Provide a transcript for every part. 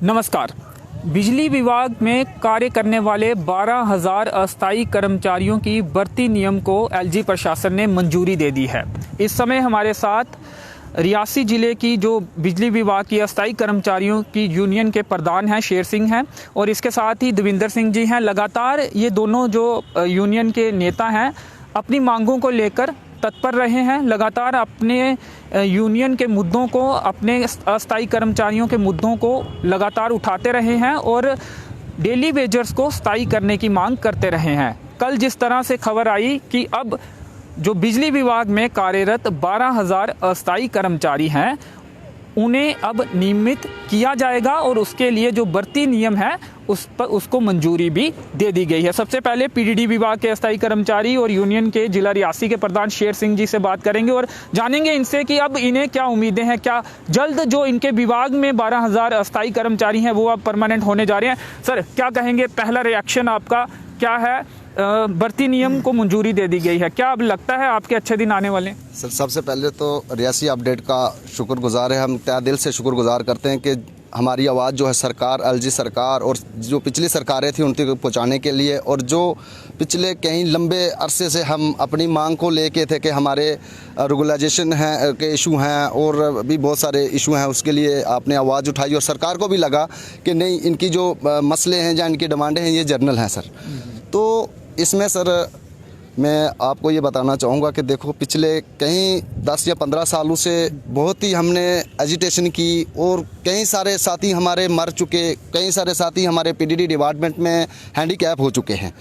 नमस्कार। बिजली विभाग में कार्य करने वाले 12,000 अस्थायी कर्मचारियों की भर्ती नियम को एलजी प्रशासन ने मंजूरी दे दी है। इस समय हमारे साथ रियासी ज़िले की जो बिजली विभाग की अस्थायी कर्मचारियों की यूनियन के प्रधान हैं शेर सिंह हैं और इसके साथ ही देविंदर सिंह जी हैं। लगातार ये दोनों जो यूनियन के नेता हैं अपनी मांगों को लेकर तत्पर रहे हैं। लगातार अपने यूनियन के मुद्दों को, अपने अस्थायी कर्मचारियों के मुद्दों को लगातार उठाते रहे हैं और डेली वेजर्स को स्थायी करने की मांग करते रहे हैं। कल जिस तरह से खबर आई कि अब जो बिजली विभाग में कार्यरत 12,000 अस्थायी कर्मचारी हैं उन्हें अब नियमित किया जाएगा और उसके लिए जो भर्ती नियम है उसको मंजूरी भी दे दी गई है। सबसे पहले पीडीडी विभाग के अस्थायी कर्मचारी और यूनियन के जिला रियासी के प्रधान शेर सिंह जी से बात करेंगे और जानेंगे इनसे कि अब इन्हें क्या उम्मीदें हैं, क्या जल्द जो इनके विभाग में 12,000 अस्थायी कर्मचारी हैं वो अब परमानेंट होने जा रहे हैं। सर क्या कहेंगे, पहला रिएक्शन आपका क्या है? भर्ती नियम को मंजूरी दे दी गई है, क्या अब लगता है आपके अच्छे दिन आने वाले? सर सबसे पहले तो रियासी अपडेट का शुक्रगुजार है, हम तहे दिल से शुक्रगुजार करते हैं कि हमारी आवाज़ जो है सरकार, एलजी सरकार और जो पिछली सरकारें थी उन तक पहुँचाने के लिए, और जो पिछले कई लंबे अरसे से हम अपनी मांग को लेके थे कि हमारे रेगुलाइजेशन हैं के इशू हैं और भी बहुत सारे इशू हैं, उसके लिए आपने आवाज़ उठाई और सरकार को भी लगा कि नहीं, इनकी जो मसले हैं या इनकी डिमांडें हैं ये जर्नल हैं सर। तो इसमें सर मैं आपको ये बताना चाहूँगा कि देखो पिछले कई 10 या 15 सालों से बहुत ही हमने एजिटेशन की और कई सारे साथी हमारे मर चुके, कई सारे साथी हमारे पीडीडी डिपार्टमेंट में हैंडीकैप हो चुके हैं,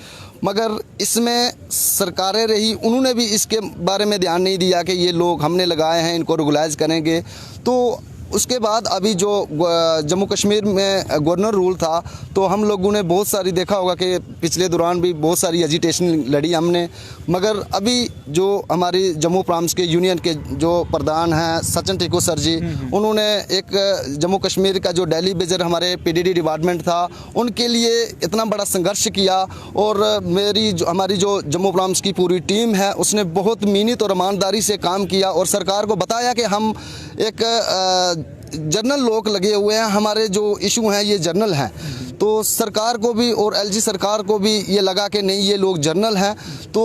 मगर इसमें सरकारें रही उन्होंने भी इसके बारे में ध्यान नहीं दिया कि ये लोग हमने लगाए हैं इनको रेगुलाइज करेंगे। तो उसके बाद अभी जो जम्मू कश्मीर में गवर्नर रूल था तो हम लोगों ने बहुत सारी देखा होगा कि पिछले दौरान भी बहुत सारी एजिटेशन लड़ी हमने, मगर अभी जो हमारी जम्मू प्रांत के यूनियन के जो प्रधान हैं सचिन टिक्कू सर जी, उन्होंने एक जम्मू कश्मीर का जो डेली बेजर हमारे पीडीडी डिपार्टमेंट था उनके लिए इतना बड़ा संघर्ष किया और हमारी जो जम्मू प्रांत की पूरी टीम है उसने बहुत मेहनत और ईमानदारी से काम किया और सरकार को बताया कि हम एक जर्नल लोग लगे हुए हैं, हमारे जो इशू हैं ये जर्नल हैं। तो सरकार को भी और एलजी सरकार को भी ये लगा कि नहीं ये लोग जर्नल हैं तो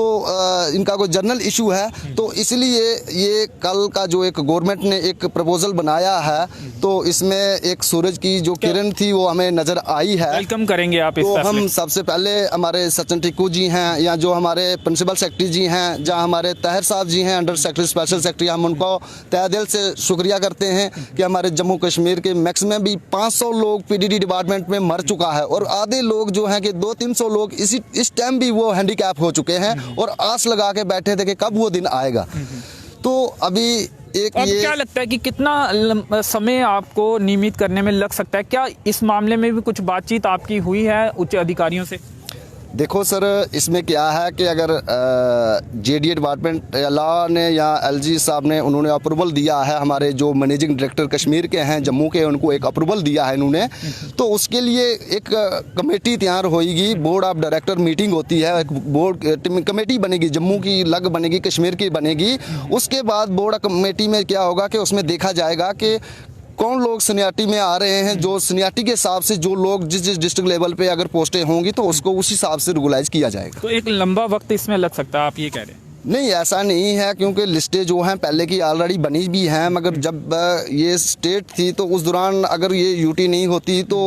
इनका कोई जर्नल इशू है, तो इसलिए ये कल का जो एक गवर्नमेंट ने एक प्रपोजल बनाया है तो इसमें एक सूरज की जो किरण थी वो हमें नज़र आई है। वेलकम करेंगे आप इस तो हम सबसे पहले हमारे सचिन टिक्कू जी हैं या जो हमारे प्रिंसिपल सेक्रेटरी जी हैं, जहाँ हमारे ताहिर साहब जी हैं अंडर सेक्रेटरी स्पेशल सेक्रेटरी, हम उनको तहे दिल से शुक्रिया करते हैं कि हमारे जम्मू कश्मीर के मैक्सिमम भी 500 लोग पीडीडी डिपार्टमेंट में मर चुका है और आधे लोग जो हैं कि 200-300 लोग इस टाइम भी वो हैंडीकैप हो चुके हैं और आस लगा के बैठे थे कि कब वो दिन आएगा। तो अभी एक अब क्या लगता है कि कितना समय आपको नियमित करने में लग सकता है? क्या इस मामले में भी कुछ बातचीत आपकी हुई है उच्च अधिकारियों से? देखो सर इसमें क्या है कि अगर जेडीए डिपार्टमेंट लॉ ने या एलजी साहब ने उन्होंने अप्रूवल दिया है, हमारे जो मैनेजिंग डायरेक्टर कश्मीर के हैं जम्मू के उनको एक अप्रूवल दिया है इन्होंने, तो उसके लिए एक कमेटी तैयार होगी, बोर्ड ऑफ डायरेक्टर मीटिंग होती है, एक बोर्ड कमेटी बनेगी, जम्मू की अलग बनेगी, कश्मीर की बनेगी। उसके बाद बोर्ड कमेटी में क्या होगा कि उसमें देखा जाएगा कि कौन लोग सीनियरिटी में आ रहे हैं, जो सीनियरिटी के हिसाब से जो लोग जिस डिस्ट्रिक्ट लेवल पे अगर पोस्टें होंगी तो उसको उस हिसाब से रेगुलाइज किया जाएगा। तो एक लंबा वक्त इसमें लग सकता है, आप ये कह रहे हैं? नहीं ऐसा नहीं है, क्योंकि लिस्टें जो हैं पहले की ऑलरेडी बनी भी हैं, मगर जब ये स्टेट थी तो उस दौरान अगर ये यूटी नहीं होती तो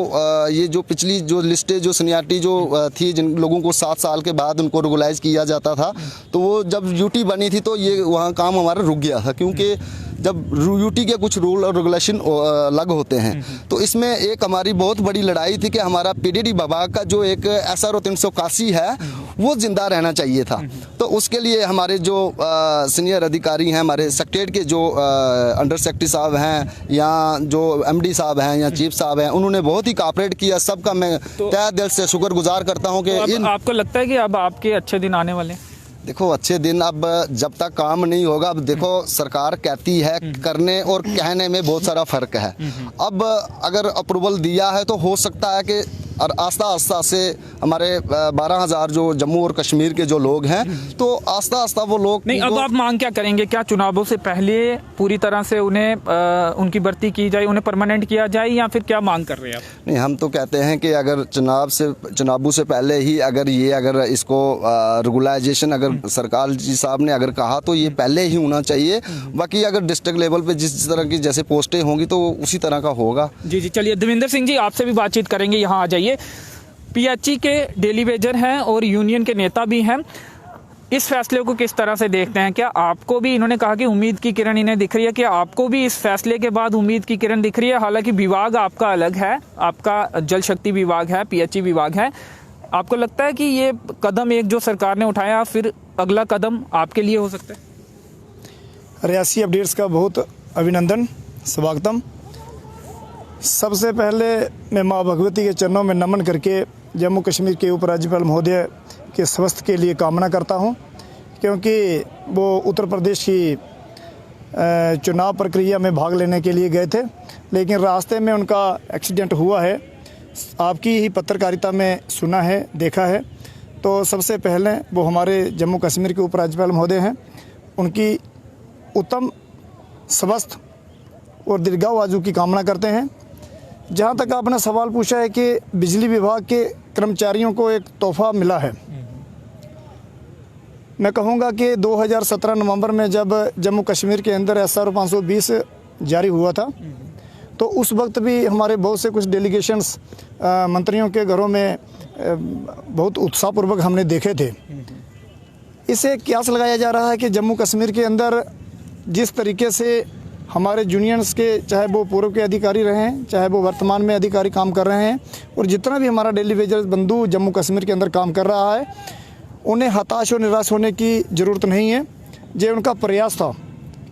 ये जो पिछली जो लिस्टें जो सीनियरिटी जो थी जिन लोगों को 7 साल के बाद उनको रेगुलाइज किया जाता था, तो वो जब यूटी बनी थी तो ये वहाँ काम हमारा रुक गया था, क्योंकि जब यूटी के कुछ रूल और रेगुलेशन अलग होते हैं। तो इसमें एक हमारी बहुत बड़ी लड़ाई थी कि हमारा पीडीडी विभाग का जो एक SRO 381 है वो जिंदा रहना चाहिए था। तो उसके लिए हमारे जो सीनियर अधिकारी हैं, हमारे सेक्रेटरीट के जो अंडर सेक्रेटरी साहब हैं या जो MD साहब हैं या चीफ साहब हैं, उन्होंने बहुत ही कोऑपरेट किया। सबका मैं तहे दिल से शुक्रगुजार करता हूँ कि आपको लगता है कि अब आपके अच्छे दिन आने वाले हैं? देखो अच्छे दिन अब जब तक काम नहीं होगा, अब देखो सरकार कहती है, करने और कहने में बहुत सारा फ़र्क है। अब अगर अप्रूवल दिया है तो हो सकता है कि और आस्ता आस्ता से हमारे 12,000 जो जम्मू और कश्मीर के जो लोग हैं, तो आस्ता आस्ता वो लोग नहीं, अब आप मांग क्या करेंगे? क्या चुनावों से पहले पूरी तरह से उन्हें उनकी भर्ती की जाए, उन्हें परमानेंट किया जाए, या फिर क्या मांग कर रहे हैं आप? नहीं, हम तो कहते हैं कि अगर चुनावों से पहले ही अगर इसको रेगुलाइजेशन अगर सरकार जी साहब ने अगर कहा तो ये पहले ही होना चाहिए। बाकी अगर डिस्ट्रिक्ट लेवल पे जिस तरह की जैसे पोस्टें होंगी तो उसी तरह का होगा। जी जी, चलिए देवेंद्र सिंह जी, आपसे भी बातचीत करेंगे, यहाँ आ जाइए। पीएचई के डेली वेजर हैं और यूनियन के नेता भी हैं। इस फैसले को किस तरह से देखते हैं? क्या आपको भी, इन्होंने कहा कि उम्मीद की किरण इन्हें दिख रही है, क्या आपको भी इस फैसले के बाद उम्मीद की किरण दिख रही है? हालांकि विभाग आपका अलग है, आपका जल शक्ति विभाग है, पीएचई विभाग है। आपको लगता है कि ये कदम एक जो सरकार ने उठाया, फिर अगला कदम आपके लिए हो सकता है? रियासी अपडेट्स का बहुत अभिनंदन, स्वागतम। सबसे पहले मैं माँ भगवती के चरणों में नमन करके जम्मू कश्मीर के उपराज्यपाल महोदय के स्वास्थ्य के लिए कामना करता हूँ, क्योंकि वो उत्तर प्रदेश की चुनाव प्रक्रिया में भाग लेने के लिए गए थे, लेकिन रास्ते में उनका एक्सीडेंट हुआ है। आपकी ही पत्रकारिता में सुना है, देखा है। तो सबसे पहले वो हमारे जम्मू कश्मीर के उपराज्यपाल महोदय हैं, उनकी उत्तम स्वास्थ्य और दीर्घायु आयु की कामना करते हैं। जहाँ तक आपने सवाल पूछा है कि बिजली विभाग के कर्मचारियों को एक तोहफा मिला है, मैं कहूँगा कि 2017 नवंबर में जब जम्मू कश्मीर के अंदर SR 520 जारी हुआ था, तो उस वक्त भी हमारे बहुत से कुछ डेलीगेशंस मंत्रियों के घरों में बहुत उत्साहपूर्वक हमने देखे थे। इसे क्यास लगाया जा रहा है कि जम्मू कश्मीर के अंदर जिस तरीके से हमारे जूनियर्स के, चाहे वो पूर्व के अधिकारी रहे हैं, चाहे वो वर्तमान में अधिकारी काम कर रहे हैं, और जितना भी हमारा डेली वेजर बंधु जम्मू कश्मीर के अंदर काम कर रहा है, उन्हें हताश और निराश होने की ज़रूरत नहीं है। ये उनका प्रयास था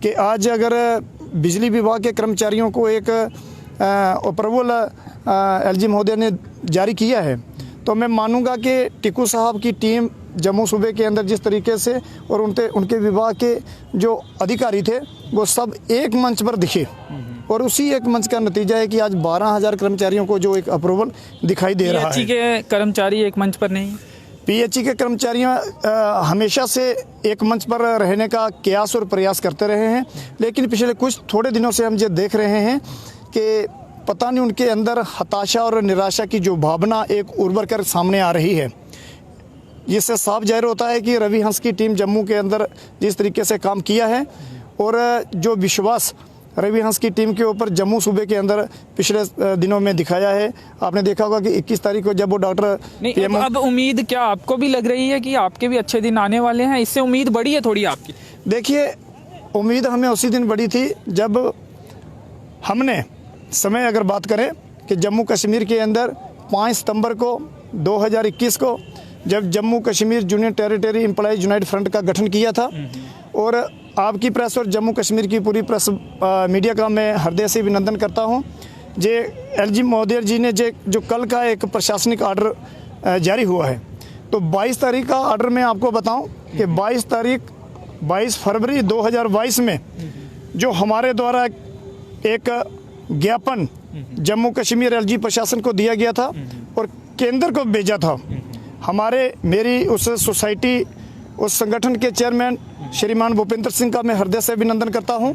कि आज अगर बिजली विभाग के कर्मचारियों को एक अप्रूवल LG महोदय ने जारी किया है, तो मैं मानूंगा कि टिक्कू साहब की टीम जम्मू सूबे के अंदर जिस तरीके से और उनके विभाग के जो अधिकारी थे वो सब एक मंच पर दिखे, और उसी एक मंच का नतीजा है कि आज 12,000 कर्मचारियों को जो एक अप्रूवल दिखाई दे रहा है। पीएचई के कर्मचारी एक मंच पर नहीं? पीएचई के कर्मचारियों हमेशा से एक मंच पर रहने का प्रयास और प्रयास करते रहे हैं, लेकिन पिछले कुछ थोड़े दिनों से हम ये देख रहे हैं कि पता नहीं उनके अंदर हताशा और निराशा की जो भावना एक उभर कर सामने आ रही है। जिससे साफ जाहिर होता है कि रवि हंस की टीम जम्मू के अंदर जिस तरीके से काम किया है, और जो विश्वास रवि हंस की टीम के ऊपर जम्मू सूबे के अंदर पिछले दिनों में दिखाया है। आपने देखा होगा कि 21 तारीख को जब वो डॉक्टर अब उम्मीद क्या आपको भी लग रही है कि आपके भी अच्छे दिन आने वाले हैं? इससे उम्मीद बढ़ी है थोड़ी आपकी? देखिए, उम्मीद हमें उसी दिन बढ़ी थी जब हमने समय अगर बात करें कि जम्मू कश्मीर के अंदर 5 सितंबर को 2021 को जब Jammu Kashmir junior territory employees United front का गठन किया था, और आपकी प्रेस और जम्मू कश्मीर की पूरी प्रेस मीडिया का मैं हृदय से अभिनंदन करता हूं। जे LG महोदय जी ने जो कल का एक प्रशासनिक ऑर्डर जारी हुआ है, तो 22 तारीख का ऑर्डर मैं आपको बताऊं कि 22 फरवरी 2022 में जो हमारे द्वारा एक ज्ञापन जम्मू कश्मीर LG प्रशासन को दिया गया था और केंद्र को भेजा था। मेरी उस सोसाइटी, उस संगठन के चेयरमैन श्रीमान भूपेंद्र सिंह का मैं हृदय से अभिनंदन करता हूं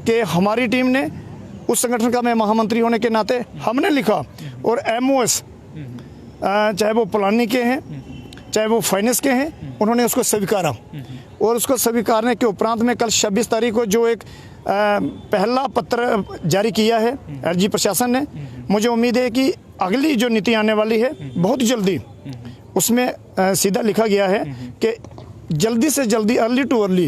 कि हमारी टीम ने, उस संगठन का मैं महामंत्री होने के नाते हमने लिखा, और MOS चाहे वो प्लानिंग के हैं, चाहे वो फाइनेंस के हैं, उन्होंने उसको स्वीकारा, और उसको स्वीकारने के उपरांत में कल 26 तारीख को जो एक पहला पत्र जारी किया है LG प्रशासन ने, मुझे उम्मीद है कि अगली जो नीति आने वाली है बहुत जल्दी उसमें सीधा लिखा गया है कि जल्दी से जल्दी, अर्ली टू अर्ली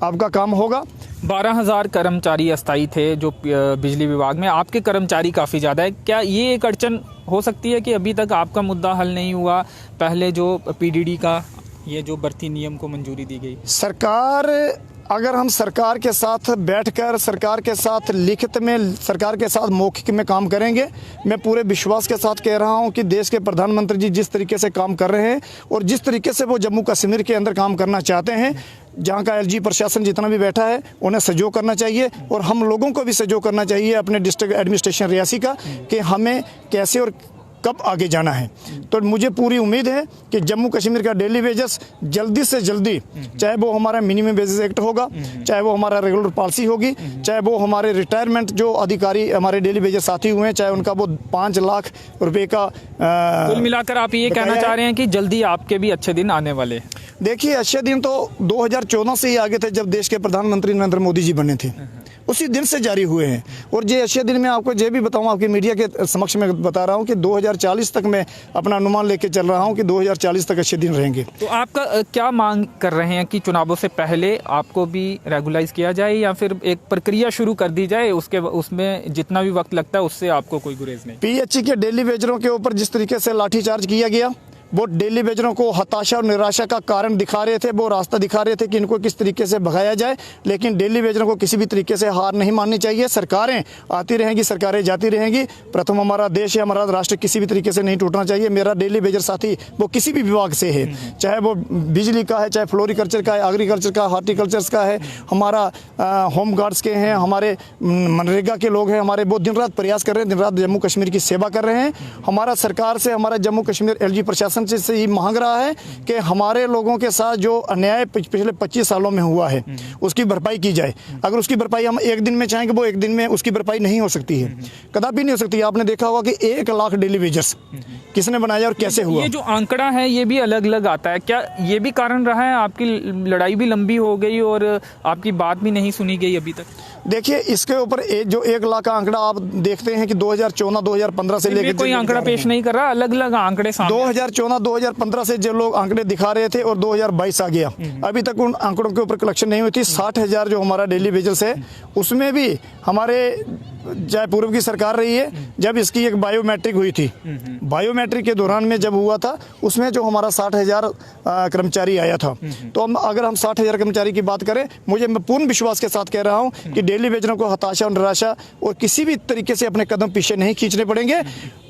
आपका काम होगा। 12,000 कर्मचारी अस्थायी थे जो बिजली विभाग में, आपके कर्मचारी काफ़ी ज़्यादा है। क्या ये एक अड़चन हो सकती है कि अभी तक आपका मुद्दा हल नहीं हुआ? पहले जो PDD का ये जो भर्ती नियम को मंजूरी दी गई, अगर हम सरकार के साथ बैठकर, सरकार के साथ लिखित में, सरकार के साथ मौखिक में काम करेंगे, मैं पूरे विश्वास के साथ कह रहा हूं कि देश के प्रधानमंत्री जी जिस तरीके से काम कर रहे हैं और जिस तरीके से वो जम्मू कश्मीर के अंदर काम करना चाहते हैं, जहां का LG प्रशासन जितना भी बैठा है उन्हें सहयोग करना चाहिए, और हम लोगों को भी सहयोग करना चाहिए अपने डिस्ट्रिक्ट एडमिनिस्ट्रेशन रियासी का, कि हमें कैसे और कब आगे जाना है। तो मुझे पूरी उम्मीद है कि जम्मू कश्मीर का डेली वेजेस जल्दी से जल्दी, चाहे वो हमारा मिनिमम वेजेस एक्ट होगा, चाहे वो हमारा रेगुलर पॉलिसी होगी, चाहे वो हमारे रिटायरमेंट जो अधिकारी हमारे डेली वेजेस साथी हुए हैं, चाहे उनका वो 5 लाख रुपए का कुल मिलाकर आप ये कहना चाह रहे हैं कि जल्दी आपके भी अच्छे दिन आने वाले हैं? देखिए, अच्छे दिन तो 2014 से ही आगे थे, जब देश के प्रधानमंत्री नरेंद्र मोदी जी बने थे, उसी दिन से जारी हुए हैं। और ये अच्छे दिन मैं आपको ये भी बताऊं, आपकी मीडिया के समक्ष में बता रहा हूं कि 2040 तक मैं अपना अनुमान लेके चल रहा हूं कि 2040 तक अच्छे दिन रहेंगे। तो आपका क्या मांग कर रहे हैं कि चुनावों से पहले आपको भी रेगुलाइज किया जाए या फिर एक प्रक्रिया शुरू कर दी जाए, उसमें जितना भी वक्त लगता है उससे आपको कोई गुरेज नहीं? पीएचई के डेली वेजरों के ऊपर जिस तरीके से लाठीचार्ज किया गया, वो डेली वेजरों को हताशा और निराशा का कारण दिखा रहे थे, वो रास्ता दिखा रहे थे कि इनको किस तरीके से भगाया जाए। लेकिन डेली वेजरों को किसी भी तरीके से हार नहीं माननी चाहिए। सरकारें आती रहेंगी, सरकारें जाती रहेंगी। प्रथम हमारा देश है, हमारा राष्ट्र किसी भी तरीके से नहीं टूटना चाहिए। मेरा डेली वेजर साथी वो किसी भी विभाग से है, चाहे वो बिजली का है, चाहे फ्लोरिकल्चर का है, एग्रीकल्चर का, हॉर्टिकल्चर का है, हमारा होम गार्ड्स के हैं, हमारे मनरेगा के लोग हैं, हमारे वो दिन रात प्रयास कर रहे हैं, दिन रात जम्मू कश्मीर की सेवा कर रहे हैं। हमारा सरकार से, हमारा जम्मू कश्मीर एलजी प्रशासन से ये मांग रहा है कि हमारे लोगों के साथ जो अन्याय पिछले 25 सालों में हुआ है उसकी भरपाई की जाए। अगर उसकी भरपाई हम एक दिन में चाहेंगे, वो एक दिन में उसकी भरपाई नहीं हो सकती है, कदापि नहीं हो सकती है। आपने देखा होगा कि 1 लाख डेली वेजर्स किसने बनाया और कैसे हुआ। ये जो आंकड़ा है ये भी अलग अलग आता है, क्या ये भी कारण रहा है? आपकी लड़ाई भी लंबी हो गई और आपकी बात भी नहीं सुनी गई अभी तक? देखिए, इसके ऊपर जो 1 लाख का आंकड़ा आप देखते हैं कि 2014-2015 से लेकर कोई आंकड़ा पेश नहीं कर रहा, अलग अलग आंकड़े सामने। 2014-2015 से जो लोग आंकड़े दिखा रहे थे और 2022 आ गया, अभी तक उन आंकड़ों के ऊपर कलेक्शन नहीं हुई थी। 60,000 जो हमारा डेली वेजेस है, उसमें भी हमारे चाहे पूर्व की सरकार रही है, जब इसकी एक बायोमेट्रिक हुई थी, बायोमेट्रिक के दौरान में जब हुआ था, उसमें जो हमारा 60,000 कर्मचारी आया था। तो अगर हम 60,000 कर्मचारी की बात करें, मैं पूर्ण विश्वास के साथ कह रहा हूं कि डेली वेजरों को हताशा और निराशा और किसी भी तरीके से अपने कदम पीछे नहीं खींचने पड़ेंगे।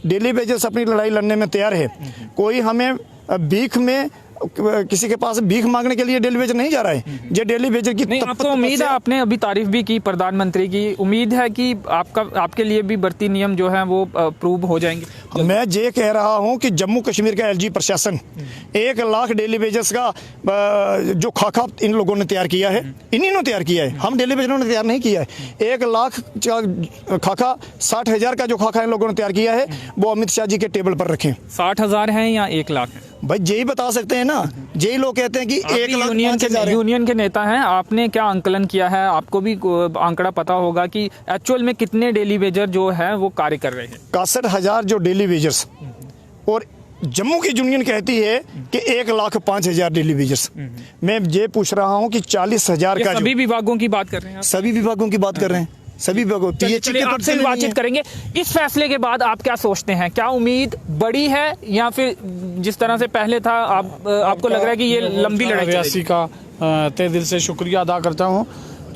डेली वेजर्स अपनी लड़ाई लड़ने में तैयार है। कोई हमें भीख में, किसी के पास भीख मांगने के लिए डेली वेजर नहीं जा रहा है। ये डेली वेजर की नहीं, आपको उम्मीद है, आपने अभी तारीफ भी की प्रधानमंत्री की, उम्मीद है कि आपके लिए भी भर्ती नियम जो है वो अप्रूव हो जाएंगे? मैं ये कह रहा हूं कि जम्मू कश्मीर का एलजी प्रशासन 1 लाख डेली वेजर्स का जो खाका इन लोगों ने तैयार किया है, इन्हीं ने तैयार किया है, हम डेली वेजरों ने तैयार नहीं किया है। 1 लाख खाका, 60,000 का जो खाका इन लोगों ने तैयार किया है, वो अमित शाह जी के टेबल पर रखें। 60,000 है या 1 लाख है? भाई यही बता सकते हैं ना, यही लोग कहते हैं कि 1 लाख यूनियन के नेता हैं, आपने क्या आंकलन किया है? आपको भी आंकड़ा पता होगा कि एक्चुअल में कितने डेली वेजर जो है वो कार्य कर रहे हैं? 61,000 जो डेली वेजर्स, और जम्मू की यूनियन कहती है कि 1,05,000 डेली वेजर्स। मैं ये पूछ रहा हूँ कि 40,000 का, सभी विभागों की बात कर रहे हैं? सभी विभागों की बात कर रहे हैं, सभी विभागों। आपसे बातचीत करेंगे। इस फैसले के बाद आप क्या सोचते हैं? क्या उम्मीद बड़ी है या फिर जिस तरह से पहले था आपको लग रहा है कि ये लंबी लड़ाई? रियासी का तहे दिल से शुक्रिया अदा करता हूँ।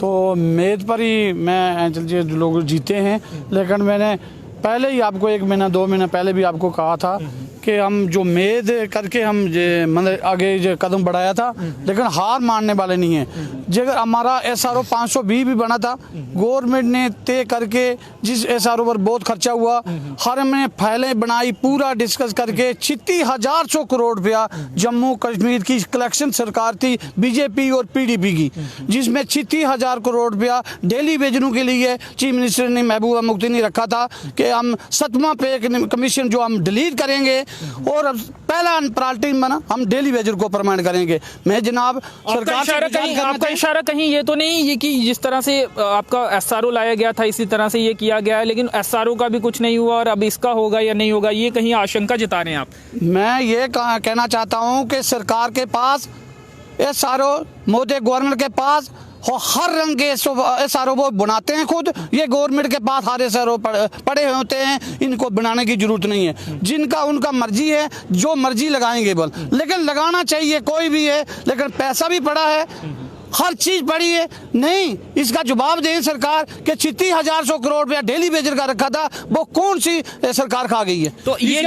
तो मेद पर ही मैं जो लोग जीते हैं, लेकिन मैंने पहले ही आपको 1 महीना 2 महीना पहले भी आपको कहा था कि हम जो मेद करके हम मतलब आगे जो कदम बढ़ाया था, लेकिन हार मानने वाले नहीं है। जगह हमारा SRO 520 भी बना था, गवर्नमेंट ने तय करके, जिस SRO पर बहुत खर्चा हुआ, हर हमने फाइलें बनाई, पूरा डिस्कस करके 36,100 करोड़ रुपया जम्मू कश्मीर की कलेक्शन सरकार थी बीजेपी और PDP की, जिसमें 36,000 करोड़ रुपया डेली वेजरों के लिए चीफ मिनिस्टर ने महबूबा मुफ्ती ने रखा था कि हम 7वां पे कमीशन जो हम डिलीट करेंगे और अब पहला प्रायोरिटी बना हम डेली वेजर को परमानेंट करेंगे। मैं जनाब आपका इशारा कहीं ये तो नहीं ये कि जिस तरह से आपका SRO लाया गया था इसी तरह से ये किया गया है, लेकिन SRO का भी कुछ नहीं हुआ और अब इसका होगा या नहीं होगा, ये कहीं आशंका जता रहे हैं आप? मैं ये कहना चाहता हूँ कि सरकार के पास, SRO मोदी गवर्नर के पास हर रंग के SRO वो बनाते हैं खुद, ये गवर्नमेंट के पास हर SRO पड़े होते हैं, इनको बनाने की जरूरत नहीं है। जिनका उनका मर्जी है, जो मर्जी लगाएंगे बल, लेकिन लगाना चाहिए कोई भी है, लेकिन पैसा भी पड़ा है हर चीज पड़ी है। नहीं, इसका जवाब दें सरकार कि 36,100 करोड़ रुपया डेली वेजर का रखा था, वो कौन सी सरकार खा गई है। तो ये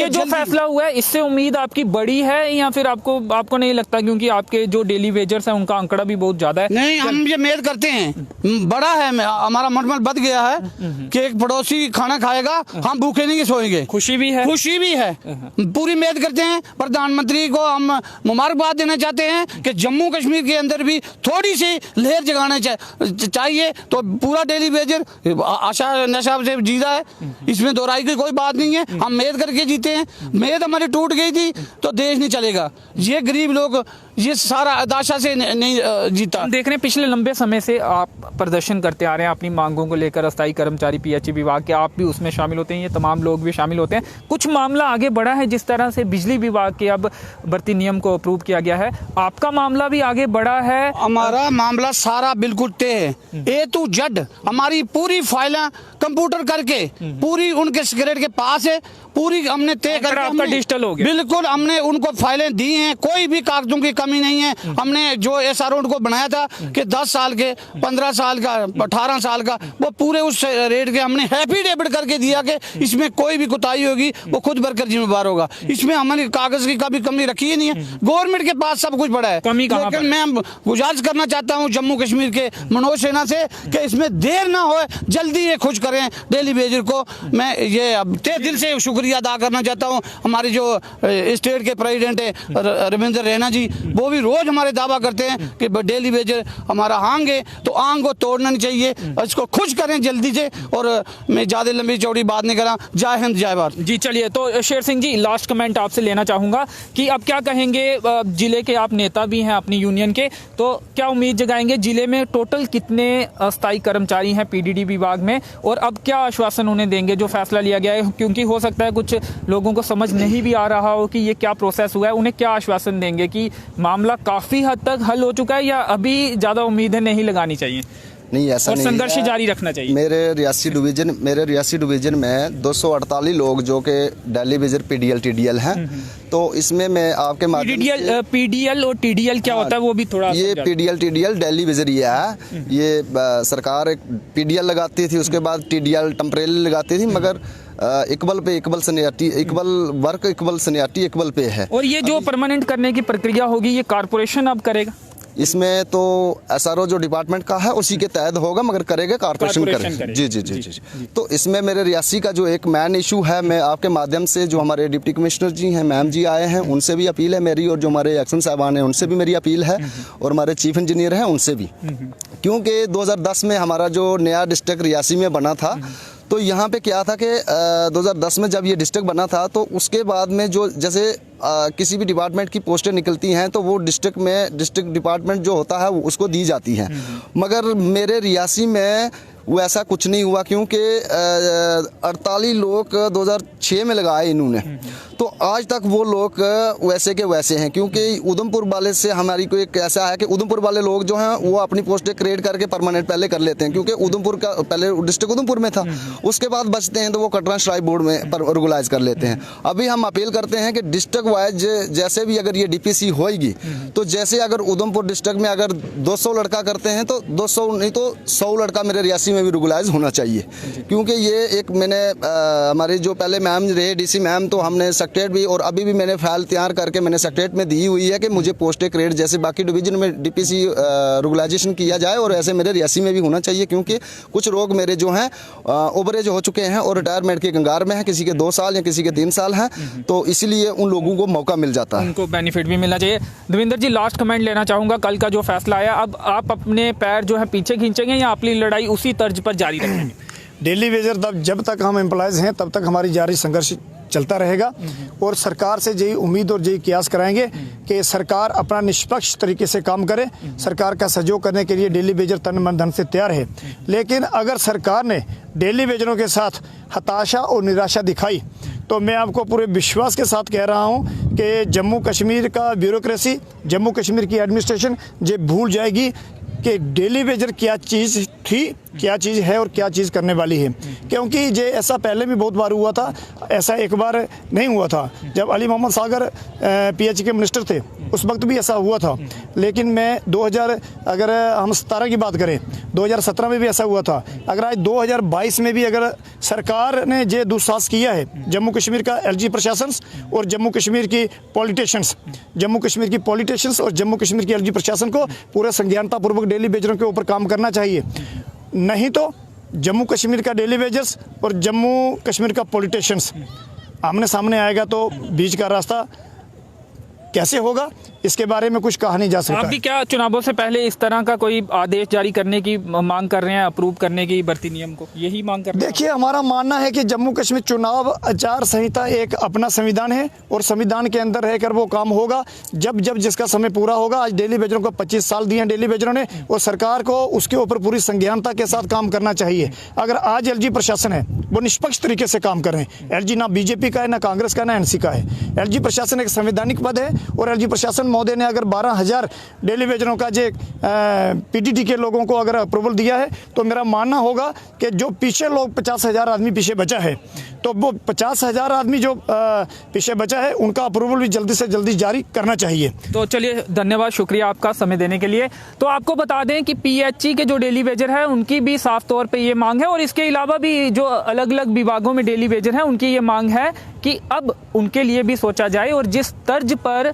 जो फैसला हुआ है, इससे उम्मीद आपकी बड़ी है या फिर आपको नहीं लगता, क्योंकि आपके जो डेली वेजर्स हैं उनका आंकड़ा भी बहुत ज्यादा है? नहीं, हम ये उम्मीद करते हैं, बड़ा है, हमारा मनोबल बढ़ गया है कि एक पड़ोसी खाना खाएगा, हम भूखे नहीं सोएंगे। खुशी भी है, खुशी भी है, पूरी उम्मीद करते हैं। प्रधानमंत्री को हम मुबारकबाद देना चाहते हैं कि जम्मू कश्मीर के अंदर भी थोड़ी सी लहर जगाना चाहिए। तो पूरा डेली वेजर आशा नशा से जी रहा है, इसमें दोहराई की कोई बात नहीं है। हम उम्मीद करके जीते हैं, उम्मीद हमारी टूट गई थी तो देश नहीं चलेगा। ये गरीब लोग ये सारा आशा से नहीं जीता। हम देख रहे हैं पिछले लंबे समय से आप प्रदर्शन करते आ रहे हैं अपनी मांगों को लेकर। अस्थायी कर्मचारी पीएचई विभाग के, आप भी उसमें शामिल होते हैं, ये तमाम लोग भी शामिल होते हैं। कुछ मामला आगे बढ़ा है, जिस तरह से बिजली विभाग के अब भर्ती नियम को अप्रूव किया गया है, आपका मामला भी आगे बढ़ा है? हमारा मामला सारा बिल्कुल तय है, ए टू जेड। हमारी पूरी फाइलें कंप्यूटर करके पूरी उनके सेक्रेटरी के पास है, पूरी हमने तय करके आपका डिजिटल हो गया। बिल्कुल, हमने उनको फाइलें दी हैं, कोई भी कागजों की कमी नहीं है। हमने जो एसआरओ को बनाया था कि 10 साल के, 15 साल का, 18 साल का, वो पूरे उस रेट के हमने हैप्पी डेबिट करके दिया कि इसमें कोई भी कोताही होगी वो खुद भरकर जिम्मेदार होगा। इसमें हमारी कागज की कभी कमी रखी ही नहीं है। गवर्नमेंट के पास सब कुछ पड़ा है। लेकिन मैं गुजारिश करना चाहता हूँ जम्मू कश्मीर के मनोज सिन्हा से कि इसमें देर ना हो, जल्दी ये खुश करें डेली वेजर को। मैं ये तहे दिल से शुक्रिया अदा करना चाहता हूँ। हमारे जो स्टेट के प्रेसिडेंट है रविंद्र रैना जी, वो भी रोज हमारे दावा करते हैं कि डेली वेजर हमारा आंग है, तो आंग को तोड़ना नहीं चाहिए, इसको खुश करें जल्दी से। और मैं ज़्यादा लंबी चौड़ी बात नहीं कर रहा। जय हिंद, जय भारत जी। चलिए, तो शेर सिंह जी, लास्ट कमेंट आपसे लेना चाहूँगा कि अब क्या कहेंगे, जिले के आप नेता भी हैं अपनी यूनियन के, तो क्या उम्मीद जगाएंगे? जिले में टोटल कितने अस्थायी कर्मचारी हैं पीडीडी विभाग में, और अब क्या आश्वासन उन्हें देंगे जो फैसला लिया गया है? क्योंकि हो सकता है कुछ लोगों को समझ नहीं भी आ रहा हो कि ये क्या प्रोसेस हुआ है। उन्हें क्या आश्वासन देंगे कि मामला काफ़ी हद तक हल हो चुका है, या अभी ज़्यादा उम्मीदें नहीं लगानी चाहिए? नहीं, ऐसा और नहीं, संघर्ष जारी रखना चाहिए। मेरे रियासी डिवीजन में 248 लोग जो कि डेली वेजर पीडीएल टीडीएल हैं, तो इसमें मैं आपके माध्यम पीडीएल और टीडीएल क्या होता है वो भी थोड़ा? ये पीडीएल टीडीएल डेली वेजर ये है। ये सरकार एक पीडीएल लगाती थी, उसके बाद टीडीएल टेम्परेरी लगाती थी, मगर equal pay equal seniority, equal work, equal seniority, equal pay है। और ये जो परमानेंट करने की प्रक्रिया होगी, ये कारपोरेशन अब करेगा? इसमें तो एसआरओ जो डिपार्टमेंट का है उसी के तहत होगा, मगर करेगा कारपोरेशन करेगा। जी जी जी जी। तो इसमें मेरे रियासी का जो एक मेन इशू है, मैं आपके माध्यम से, जो हमारे डिप्टी कमिश्नर जी हैं, मैम जी आए हैं, उनसे भी अपील है मेरी, और जो हमारे एक्शन साहबान हैं उनसे भी मेरी अपील है, और हमारे चीफ इंजीनियर हैं उनसे भी। क्योंकि 2010 में हमारा जो नया डिस्ट्रिक्ट रियासी में बना था, तो यहाँ पे क्या था कि 2010 में जब ये डिस्ट्रिक्ट बना था, तो उसके बाद में जो जैसे किसी भी डिपार्टमेंट की पोस्टें निकलती हैं, तो वो डिस्ट्रिक्ट डिपार्टमेंट जो होता है उसको दी जाती हैं। मगर मेरे रियासी में वो ऐसा कुछ नहीं हुआ, क्योंकि 48 लोग 2006 में लगाए इन्होंने, तो आज तक वो लोग वैसे के वैसे हैं। क्योंकि उधमपुर वाले से हमारी कोई एक ऐसा है कि उधमपुर वाले लोग जो हैं वो अपनी पोस्टें क्रिएट करके परमानेंट पहले कर लेते हैं, क्योंकि उधमपुर का पहले डिस्ट्रिक्ट उधमपुर में था, उसके बाद बचते हैं तो वो कटरा श्राइब बोर्ड में रेगुलाइज कर लेते हैं। अभी हम अपील करते हैं कि डिस्ट्रिक्ट वाइज जैसे भी अगर ये डीपीसी होएगी, तो जैसे अगर उधमपुर डिस्ट्रिक्ट में अगर 200 लड़का करते हैं, तो 200 नहीं तो 100 लड़का मेरे रियासी में भी रेगुलाइज होना चाहिए। क्योंकि ये एक मैंने हमारी जो पहले मैम रहे डीसी मैम, तो हमने सेक्रेटरी भी, और अभी भी मैंने फाइल तैयार करके मैंने सेक्रेटरी में दी हुई है कि मुझे पोस्टें क्रिएट जैसे बाकी डिवीजन में डीपीसी रेगुलाइजेशन किया जाए, और ऐसे मेरे रियासी में भी होना चाहिए। क्योंकि कुछ लोग मेरे जो हैं ओवरेज हो चुके हैं और रिटायरमेंट के कंगार में हैं, किसी के 2 साल या किसी के 3 साल हैं, तो इसलिए उन लोगों को मौका मिल जाता है, उनको बेनिफिट भी मिलना चाहिए। देवेंद्र जी, लास्ट कमेंट लेना चाहूँगा। कल का जो फैसला आया, अब आप अपने पैर जो है पीछे खींचेंगे या अपनी लड़ाई उसी तर्ज पर जारी रखेंगे? डेली वेजर जब तक हम एम्प्लॉयज़ हैं तब तक हमारी जारी संघर्ष चलता रहेगा, और सरकार से यही उम्मीद और यही कियास कराएंगे कि सरकार अपना निष्पक्ष तरीके से काम करे। सरकार का सहयोग करने के लिए डेली वेजर तन मन धन से तैयार है। लेकिन अगर सरकार ने डेली वेजरों के साथ हताशा और निराशा दिखाई, तो मैं आपको पूरे विश्वास के साथ कह रहा हूं कि जम्मू कश्मीर का ब्यूरोक्रेसी, जम्मू कश्मीर की एडमिनिस्ट्रेशन ये भूल जाएगी कि डेली वेजर क्या चीज़ थी क्या चीज़ है और क्या चीज़ करने वाली है, क्योंकि ये ऐसा पहले भी बहुत बार हुआ था, ऐसा एक बार नहीं हुआ था। जब अली मोहम्मद सागर PH के मिनिस्टर थे उस वक्त भी ऐसा हुआ था, लेकिन मैं 2000 अगर हम 17 की बात करें 2017 में भी ऐसा हुआ था। अगर आज 2022 में भी अगर सरकार ने ये दुस्साहस किया है जम्मू कश्मीर का LG प्रशासन और जम्मू कश्मीर की पॉलिटिशियंस और जम्मू कश्मीर की LG प्रशासन को पूरे संज्ञानतापूर्वक डेली वेजरों के ऊपर काम करना चाहिए, नहीं तो जम्मू कश्मीर का डेली वेजर्स और जम्मू कश्मीर का पॉलिटिशियंस आमने सामने आएगा तो बीच का रास्ता कैसे होगा, इसके बारे में कुछ कहा नहीं जा सकता। आप भी क्या चुनावों से पहले इस तरह का कोई आदेश जारी करने की मांग कर रहे हैं, अप्रूव करने की भर्ती नियम को, यही मांग कर रहे हैं? देखिए, हमारा मानना है कि जम्मू कश्मीर चुनाव आचार संहिता एक अपना संविधान है और संविधान के अंदर रहकर वो काम होगा जब जब जिसका समय पूरा होगा। आज डेली वेजरों को 25 साल दिए हैं डेली वेजरों ने, और सरकार को उसके ऊपर पूरी संज्ञानता के साथ काम करना चाहिए। अगर आज LG प्रशासन है वो निष्पक्ष तरीके से काम कर रहे हैं। LG ना BJP का है, ना कांग्रेस का, ना NC का है। LG प्रशासन एक संवैधानिक पद है और LG प्रशासन महोदय ने अगर 12,000 डेली वेजरों का जो PTT के लोगों को अगर अप्रूवल दिया है तो मेरा मानना होगा कि जो पीछे लोग 50,000 आदमी पीछे बचा है, तो वो 50,000 आदमी जो पीछे बचा है उनका अप्रूवल भी जल्दी से जल्दी जारी करना चाहिए। तो चलिए, धन्यवाद, शुक्रिया आपका समय देने के लिए। तो आपको बता दें कि PH के जो डेली वेजर है उनकी भी साफ तौर पे ये मांग है, और इसके अलावा भी जो अलग अलग विभागों में डेली वेजर है उनकी ये मांग है कि अब उनके लिए भी सोचा जाए, और जिस तर्ज पर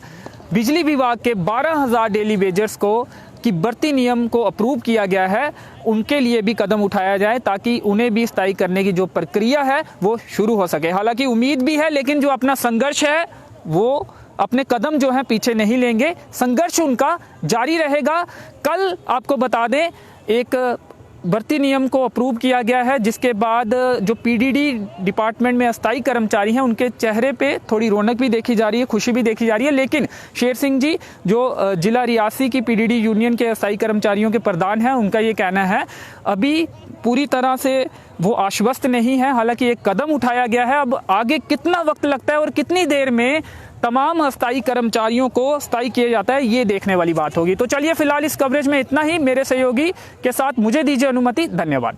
बिजली विभाग के 12,000 डेली वेजर्स को कि भर्ती नियम को अप्रूव किया गया है, उनके लिए भी कदम उठाया जाए ताकि उन्हें भी स्थायी करने की जो प्रक्रिया है वो शुरू हो सके। हालांकि उम्मीद भी है, लेकिन जो अपना संघर्ष है वो अपने कदम जो है पीछे नहीं लेंगे, संघर्ष उनका जारी रहेगा। कल आपको बता दें एक भर्ती नियम को अप्रूव किया गया है, जिसके बाद जो PDD डिपार्टमेंट में अस्थायी कर्मचारी हैं उनके चेहरे पे थोड़ी रौनक भी देखी जा रही है, खुशी भी देखी जा रही है। लेकिन शेर सिंह जी जो जिला रियासी की PDD यूनियन के अस्थायी कर्मचारियों के प्रधान हैं, उनका ये कहना है अभी पूरी तरह से वो आश्वस्त नहीं है। हालांकि एक कदम उठाया गया है, अब आगे कितना वक्त लगता है और कितनी देर में तमाम अस्थायी कर्मचारियों को स्थायी किया जाता है, ये देखने वाली बात होगी। तो चलिए, फिलहाल इस कवरेज में इतना ही। मेरे सहयोगी के साथ मुझे दीजिए अनुमति। धन्यवाद।